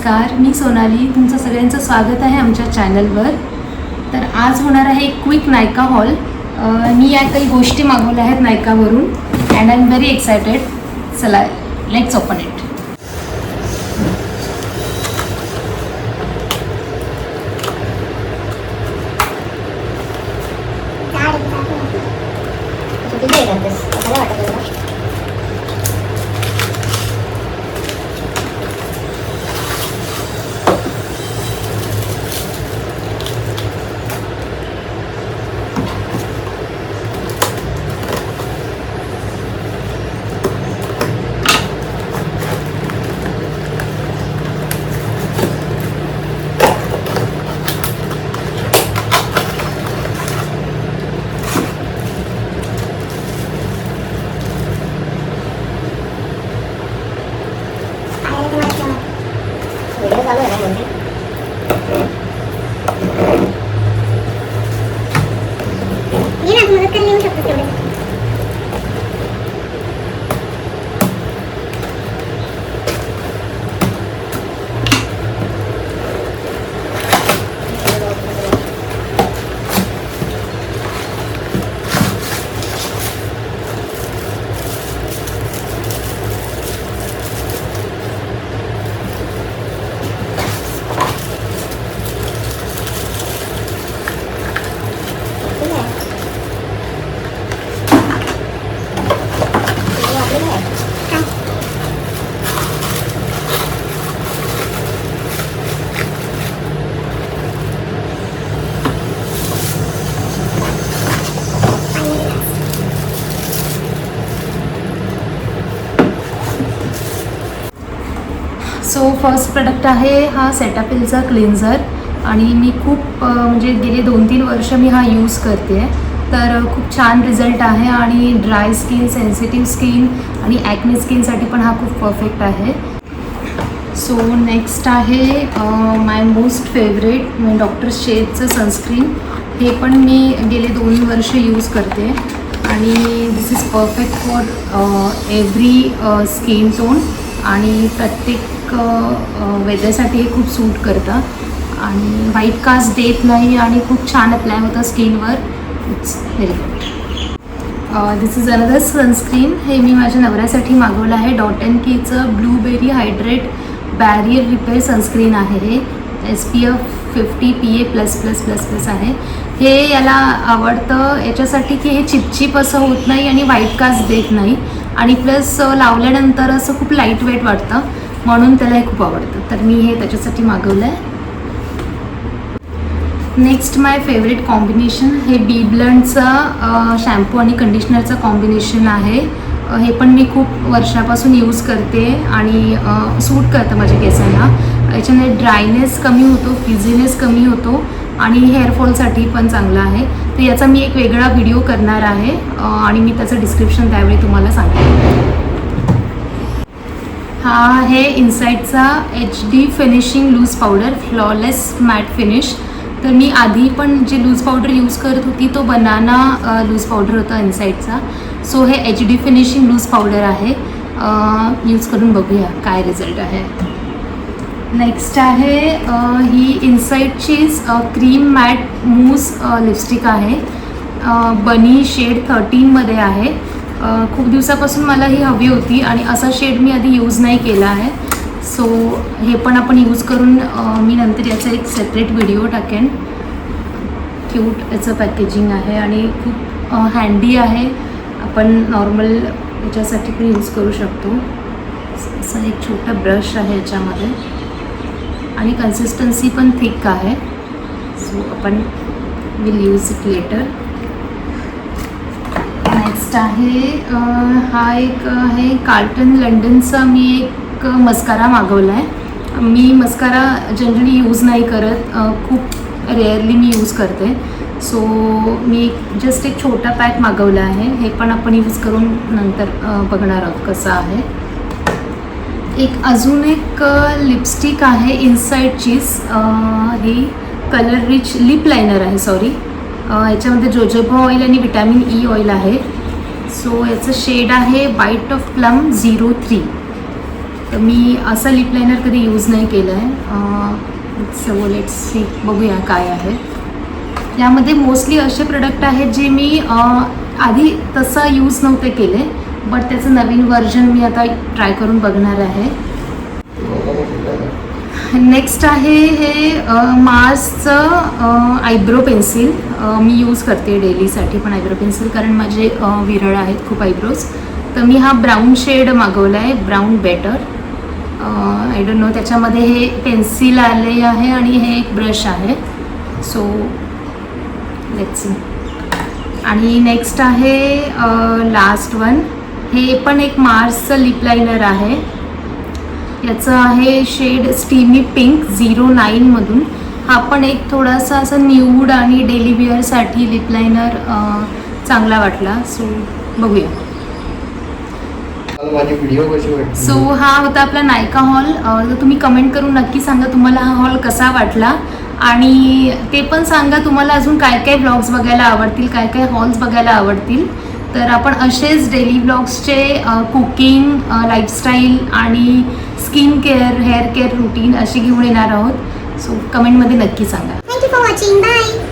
नमस्कार, मी सोनाली. तुमचं सगळ्यांचं स्वागत आहे आमच्या चॅनलवर. तर आज होणार आहे एक क्विक नायका हॉल. मी या काही गोष्टी मागवल्या आहेत नायकावरून and I am very excited. चला, let's open it. So first product आहे हा सेटाफिलचा क्लिन्झर. आणि मी खूप म्हणजे गेले 2-3 वर्ष मी हा यूज करते आहे. तर खूप छान रिझल्ट आहे आणि ड्राय स्किन, सेन्सिटिव्ह स्किन आणि ॲक्ने स्किनसाठी पण हा खूप परफेक्ट आहे. सो नेक्स्ट आहे माय मोस्ट फेवरेट म्हणजे डॉक्टर शेडचं सनस्क्रीन. हे पण मी गेले 2 वर्ष यूज करते आणि this is perfect for every skin tone आणि प्रत्येक वेदरसाठी हे खूप सूट करतं आणि व्हाईट कास्ट देत नाही आणि खूप छान अप्लाय होतं स्किनवर. It's very good. This is another sunscreen. हे मी माझ्या नवऱ्यासाठी मागवलं आहे. डॉट अँड कीचं blueberry hydrate barrier repair sunscreen आहे. हे SPF 50 PA++++ आहे. हे याला आवडतं याच्यासाठी की हे चिपचिप असं होत नाही आणि व्हाईट कास्ट देत नाही आणि प्लस लावल्यानंतर असं खूप लाईट वेट वाटतं, म्हणून त्याला हे खूप आवडतं. तर मी हे त्याच्यासाठी मागवलं आहे. नेक्स्ट माय फेवरेट कॉम्बिनेशन हे बी ब्लंडचा शॅम्पू आणि कंडिशनरचं कॉम्बिनेशन आहे. हे पण मी खूप वर्षापासून यूज करते आणि सूट करतं माझ्या केसांना. याच्याने ड्रायनेस कमी होतो, फ्रिझीनेस कमी होतो आणि हेअरफॉलसाठी पण चांगलं आहे. तर याचा मी एक वेगळा व्हिडिओ करणार आहे आणि मी त्याचं डिस्क्रिप्शन त्यावेळी तुम्हाला सांगते. हा आहे इनसाईडचा HD finishing loose powder, flawless matte finish. तर मी आधी पण जे लूज पावडर यूज करत होती तो बनाना लूज पावडर होता इनसाईडचा. सो हे HD फिनिशिंग लूज पावडर आहे. यूज करून बघूया काय रिझल्ट आहे. नेक्स्ट आहे ही इनसाईडचीच क्रीम मॅट मूस लिपस्टिक आहे. बनी शेड 13मध्ये आहे. खूप दिवसापासून मला ही हवी होती आणि असा शेड मी आधी यूज नाही केला आहे. सो हे पण आपण यूज करून मी नंतर याचा एक सेपरेट व्हिडिओ टाकेन. क्यूट याचं पॅकेजिंग आहे आणि खूप हँडी आहे. आपण नॉर्मल याच्यासाठी पण यूज करू शकतो. असं एक छोटा ब्रश आहे याच्यामध्ये आणि कन्सिस्टन्सी पण थिक आहे. सो आपण will use it later. Next आहे हा एक आहे कार्लटन लंडनचा मी एक मस्कारा मागवला आहे. मी मस्कारा जनरली यूज नाही करत, खूप रेअरली मी यूज करते. सो मी जस्ट एक छोटा पॅक मागवला आहे. हे पण आपण यूज करून नंतर बघणार आहोत कसं आहे. एक अजून एक लिपस्टिक आहे इनसाईडचीच. ही कलर रिच लिप लायनर आहे. सॉरी, याच्यामध्ये जोजोबा ऑइल आणि विटॅमिन ई ऑइल आहे. सो याचं शेड आहे बाईट ऑफ प्लम 03. तर मी असं लिप लायनर कधी यूज नाही केलं आहे. सो लेट्स सी, बघूया काय आहे. यामध्ये मोस्टली असे प्रोडक्ट आहेत जे मी आधी तसं यूज नव्हते केले, बट त्याचं नवीन व्हर्जन मी आता ट्राय करून बघणार आहे. नेक्स्ट आहे हे मार्सचं आयब्रो पेन्सिल. मी यूज करते डेलीसाठी पण आयब्रो पेन्सिल, कारण माझे विरळ आहेत खूप आयब्रोज. तर मी हा ब्राऊन शेड मागवला आहे, brown better. I don't know, त्याच्यामध्ये हे पेन्सिल आले आहे आणि हे एक ब्रश आहे. So let's see. आणि नेक्स्ट आहे लास्ट वन. हे पण एक मार्सचं लिप लायनर आहे. याचं आहे शेड स्टीमी पिंक 09मधून. हा पण एक थोडासा असं न्यूड आणि डेली वेअरसाठी लिप लायनर चांगला वाटला. सो बघूया. माझी व्हिडिओ कशी वाटली? सो हा होता आपला नायका हॉल. तर तुम्ही कमेंट करून नक्की सांगा तुम्हाला हा हॉल कसा वाटला, आणि ते पण सांगा तुम्हाला अजून काय काय ब्लॉग्स बघायला आवडतील, काय काय हॉल्स बघायला आवडतील. तर आपण असेच डेली ब्लॉग्सचे कुकिंग, लाईफस्टाईल आणि skin care, hair care routine अशी घेऊन येणार आहोत. सो कमेंटमध्ये नक्की सांगा. Thank you for watching. बाय.